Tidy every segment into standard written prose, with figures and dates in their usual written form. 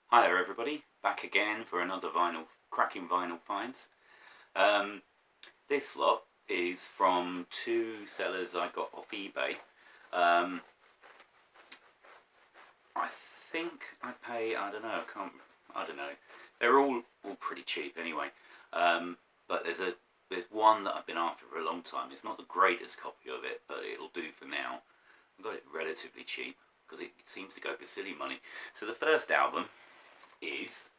Hi there everybody, back again for another cracking vinyl finds. Um, this lot is from two sellers I got off eBay. I think I pay, I don't know. They're all pretty cheap anyway. But there's one that I've been after for a long time. It's not the greatest copy of it, but it'll do for now. I got it relatively cheap because it seems to go for silly money. So the first album is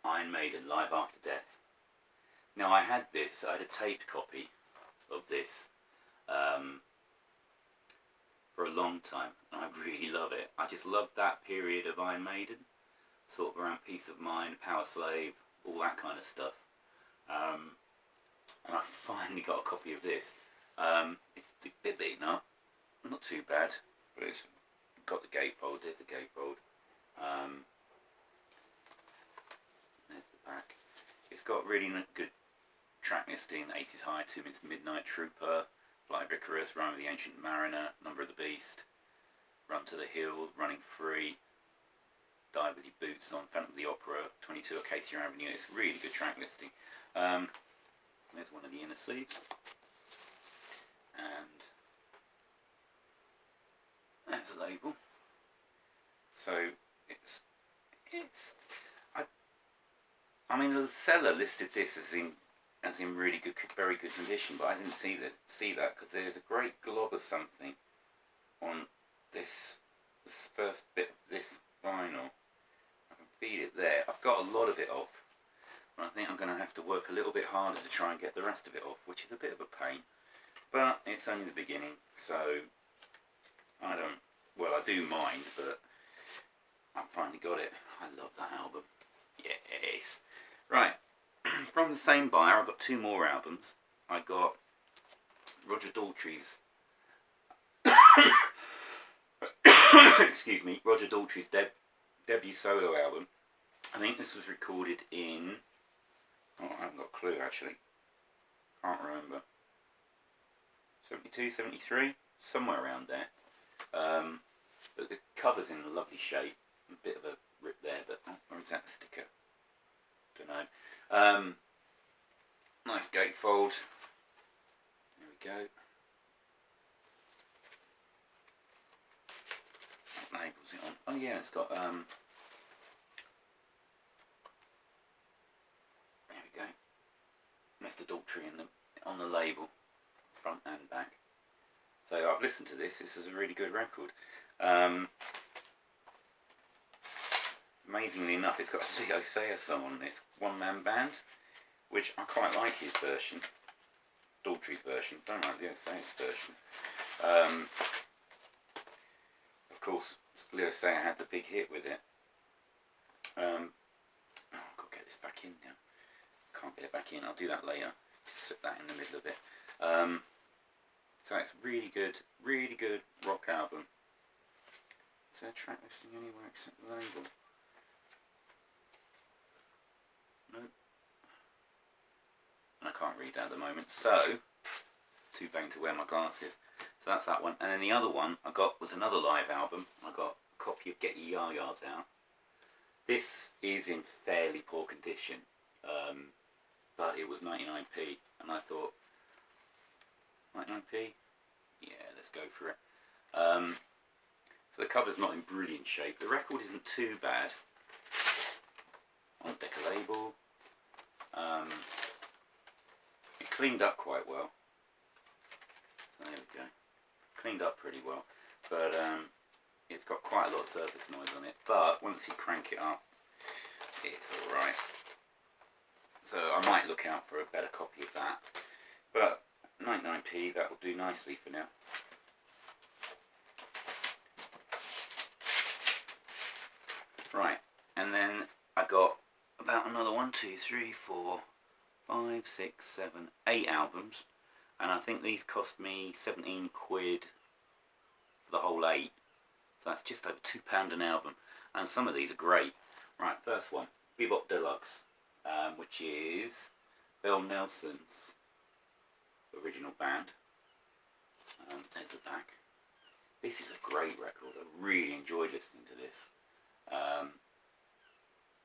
Iron Maiden Live After Death. Now I had a taped copy of this for a long time, and I really love it. I just love that period of Iron Maiden, sort of around Peace of Mind, Power Slave, all that kind of stuff. And I finally got a copy of this. It's a bit beaten up, not too bad, but it's got the gatefold, there's the gatefold. There's the back. It's got really good track listing: 80s High, 2 Minutes Midnight, Trooper, Fly Vicarous, Rhyme of the Ancient Mariner, Number of the Beast, Run to the Hill, Running Free, Die with Your Boots On, Phantom of the Opera, 22 Acacia Avenue. It's a really good track listing. There's one of the inner sleeves, and there's a label. So it's I mean, the seller listed this as in really good, very good condition, but I didn't see that because there's a great glob of something on this first bit of this vinyl. I can feed it there. I've got a lot of it off, and I think I'm going to have to work a little bit harder to try and get the rest of it off, which is a bit of a pain. But it's only the beginning, so I do mind, but I finally got it. I love that album. Yes. Right. From the same buyer, I got two more albums. I got Roger Daltrey's excuse me, Roger Daltrey's debut solo album. I think this was recorded in, I haven't got a clue actually. Can't remember. 72, 73, somewhere around there. But the cover's in a lovely shape. A bit of a rip there, but or is that the sticker? Don't know. Nice gatefold. There we go. What label's it on? Oh yeah, it's got there we go. Mr. Daltrey on the label, front and back. So I've listened to this. This is a really good record. Amazingly enough, it's got a Leo Sayer song on this, one-man band, which I quite like his version, Daltrey's version. Don't like Leo Sayer's version. Of course, Leo Sayer had the big hit with it. I've got to get this back in now. Can't get it back in. I'll do that later. Just sit that in the middle of it. So it's really good rock album. Is there a track listing anywhere except the label? Nope. I can't read that at the moment, so too bang to wear my glasses. So that's that one. And then the other one I got was another live album. I got a copy of Get Your Yah-Yahs Out. This is in fairly poor condition, but it was 99p, and I thought, 99p? Yeah, let's go for it. So the cover's not in brilliant shape. The record isn't too bad. On Beck label. It cleaned up quite well. So there we go. Cleaned up pretty well. But it's got quite a lot of surface noise on it. But once you crank it up, it's alright. So I might look out for a better copy of that. But 99p, that will do nicely for now. Right, and then I got about another 1, 2, 3, 4, 5, 6, 7, 8 albums, and I think these cost me 17 quid for the whole 8, so that's just over £2 an album, and some of these are great. Right, first one, Bebop Deluxe, which is Bill Nelson's original band. There's the back. This is a great record. I really enjoyed listening to this.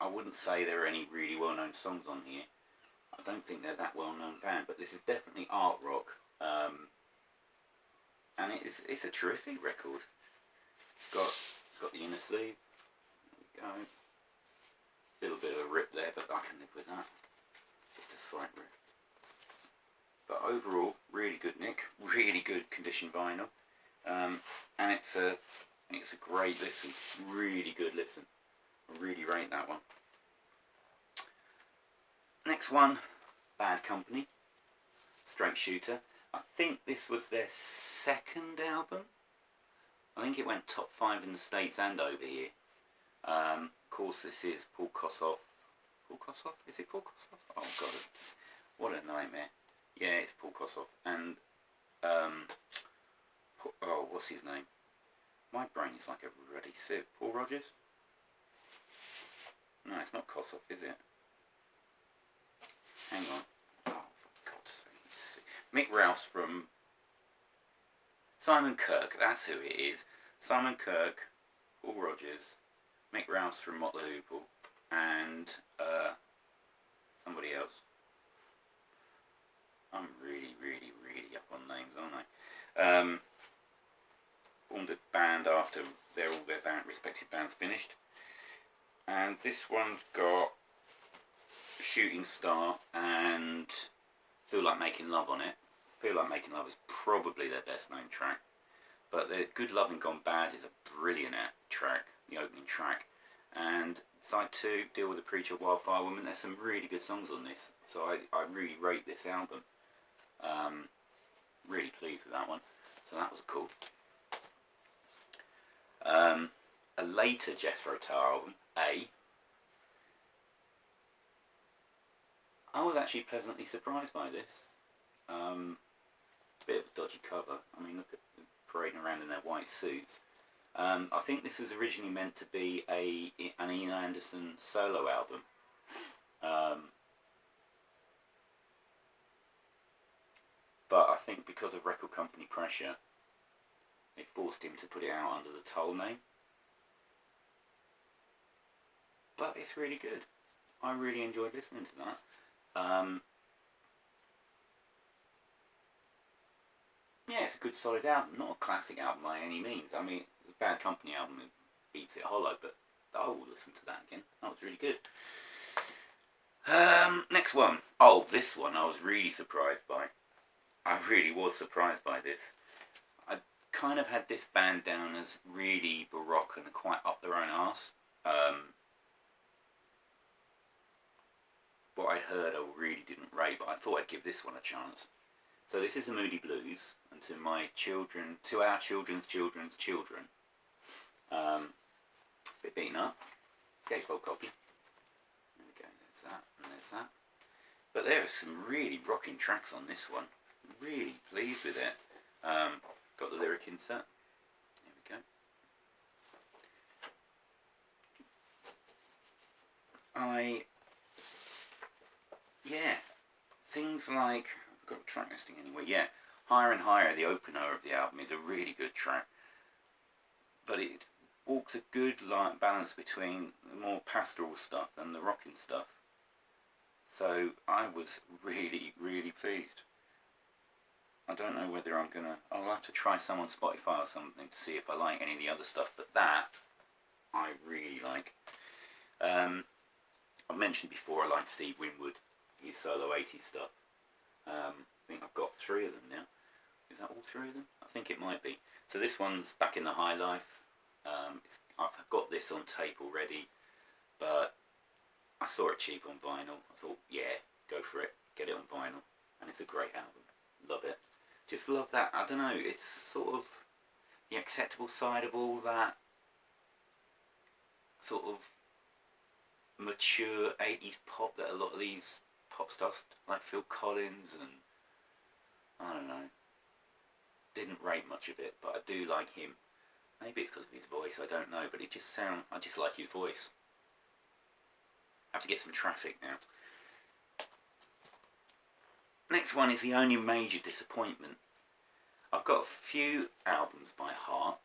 I wouldn't say there are any really well-known songs on here. I don't think they're that well-known band, but this is definitely art rock, and it's a terrific record. Got the inner sleeve. There we go. Little bit of a rip there, but I can live with that. Just a slight rip. But overall, really good nick, really good condition vinyl, and it's a great listen, really good listen. I really rate that one. Next one, Bad Company, Straight Shooter. I think this was their second album. I think it went top 5 in the States and over here. Of course, this is Paul Kossoff. Paul Kossoff? Is it Paul Kossoff? Oh god, what a nightmare. Yeah, it's Paul Kossoff. And, oh, what's his name? My brain is like a ruddy sieve. Paul Rodgers? No, it's not Kossoff, is it? Hang on. Oh, for God's sake. Mick Rouse from Simon Kirke, that's who it is. Simon Kirke, Paul Rodgers, Mick Rouse from Motley Hoople, and somebody else. I'm really up on names, aren't I? Formed a band after all their respective bands finished. And this one's got Shooting Star and Feel Like Making Love on it. Feel Like Making Love is probably their best known track, but the Good Lovin' Gone Bad is a brilliant track, the opening track. And side 2, Deal with the Preacher, Wildfire Woman, there's some really good songs on this, so I really rate this album. Really pleased with that one, so that was cool. A later Jethro Tull album, A. I was actually pleasantly surprised by this. Bit of a dodgy cover. I mean, look at them parading around in their white suits. I think this was originally meant to be an Ian Anderson solo album. But I think because of record company pressure, they forced him to put it out under the Tull name. But it's really good. I really enjoyed listening to that. Yeah, it's a good solid album. Not a classic album by any means. I mean, the Bad Company album beats it hollow, but I will listen to that again. That was really good. Next one. Oh, this one I was really surprised by. I really was surprised by this. I kind of had this band down as really baroque and quite up their own arse. What I'd heard I really didn't rate, but I thought I'd give this one a chance. So this is the Moody Blues, and to my children, to our children's children's children. Bit beaten up. Gatefold copy. There we go, there's that, and there's that. But there are some really rocking tracks on this one. Really pleased with it. Got the lyric insert. There we go. Yeah, things like, I've got a track listing anyway, yeah, Higher and Higher, the opener of the album, is a really good track, but it walks a good balance between the more pastoral stuff and the rocking stuff, so I was really pleased. I don't know whether I'll have to try some on Spotify or something to see if I like any of the other stuff, but that I really like. I've mentioned before I like Steve Winwood, his solo 80s stuff. I think I've got 3 of them now. Is that all 3 of them? I think it might be. So this one's Back in the High Life. I've got this on tape already, but I saw it cheap on vinyl. I thought, yeah, go for it, get it on vinyl, and it's a great album. Love it. Just love that. I don't know, it's sort of the acceptable side of all that sort of mature 80s pop that a lot of these pop stars like Phil Collins and I don't know, didn't rate much of it, but I do like him. Maybe it's because of his voice, I don't know, but I just like his voice. I have to get some traffic now. Next one is The Only Major Disappointment. I've got a few albums by heart.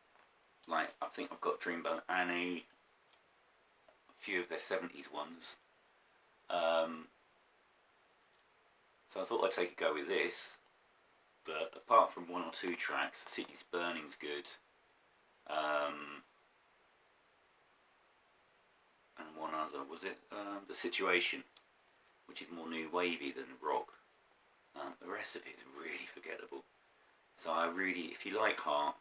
Like, I think I've got Dreamboat Annie. few of their 70s ones. So I thought I'd take a go with this, but apart from one or two tracks, City's Burning's good, and one other, was it The Situation, which is more new wavy than rock. The rest of it is really forgettable. So I really, if you like Heart,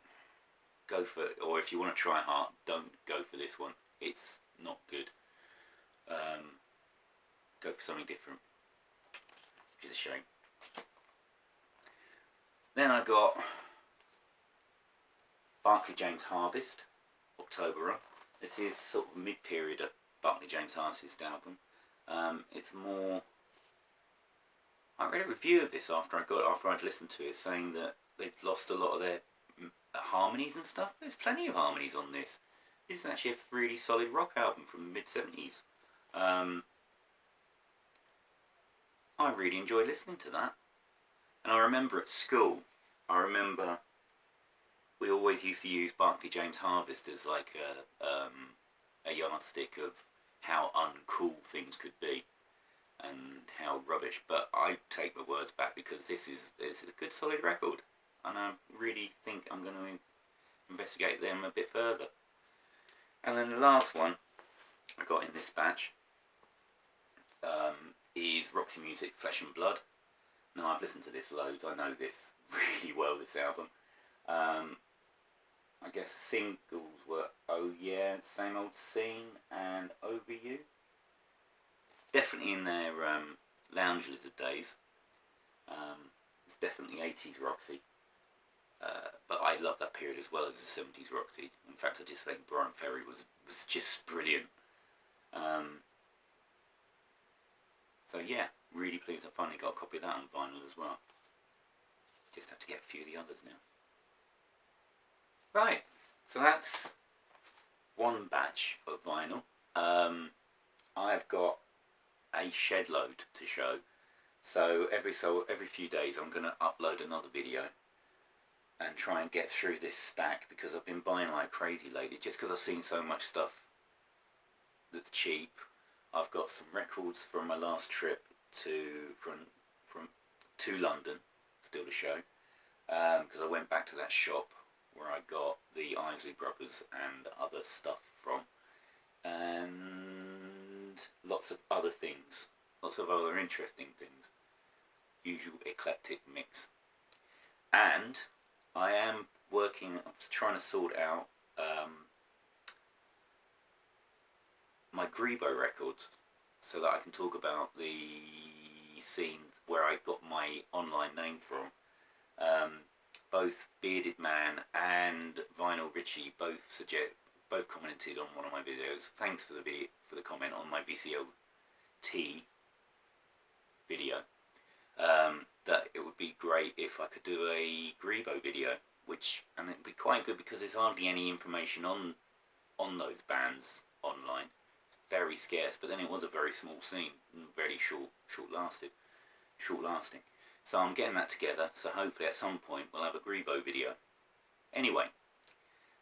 go for it, or if you want to try Heart, don't go for this one. It's not good. Go for something different, which is a shame. Then I got Barclay James Harvest, October. This is sort of mid-period of Barclay James Harvest album. It's more. I read a review of this after I'd listened to it, saying that they'd lost a lot of their harmonies and stuff. There's plenty of harmonies on this. This is actually a really solid rock album from the mid-70s. I really enjoyed listening to that. And I remember at school, we always used to use Barclay James Harvest as like a yardstick of how uncool things could be and how rubbish. But I take my words back, because this is a good solid record, and I really think I'm going to investigate them a bit further. And then the last one I got in this batch is Roxy Music, Flesh and Blood. Now, I've listened to this loads, I know this really well, this album. I guess the singles were Oh Yeah, Same Old Scene, and Over You. Definitely in their Lounge Lizard days. It's definitely 80s Roxy. But I love that period as well as the 70s Roxy. In fact, I just think Brian Ferry was just brilliant. So yeah, really pleased I finally got a copy of that on vinyl as well. Just have to get a few of the others now. Right, so that's one batch of vinyl. I've got a shed load to show. So every few days I'm going to upload another video and try and get through this stack, because I've been buying like crazy lately, just because I've seen so much stuff that's cheap. I've got some records from my last trip to London still to show, because I went back to that shop where I got the Isley Brothers and other stuff from, and lots of other things, lots of other interesting things, usual eclectic mix. And I am I'm trying to sort out my Grebo records, so that I can talk about the scene where I got my online name from. Both Bearded Man and Vinyl Richie both commented on one of my videos. Thanks for the comment on my VCOT video. That it would be great if I could do a Grebo video, and it'd be quite good, because there's hardly any information on those bands online. It's very scarce, but then it was a very small scene, very short lasting. So I'm getting that together, so hopefully at some point we'll have a Grebo video. Anyway,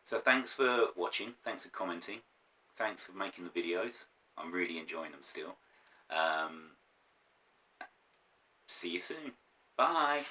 so thanks for watching, thanks for commenting, thanks for making the videos. I'm really enjoying them still. See you soon. Bye.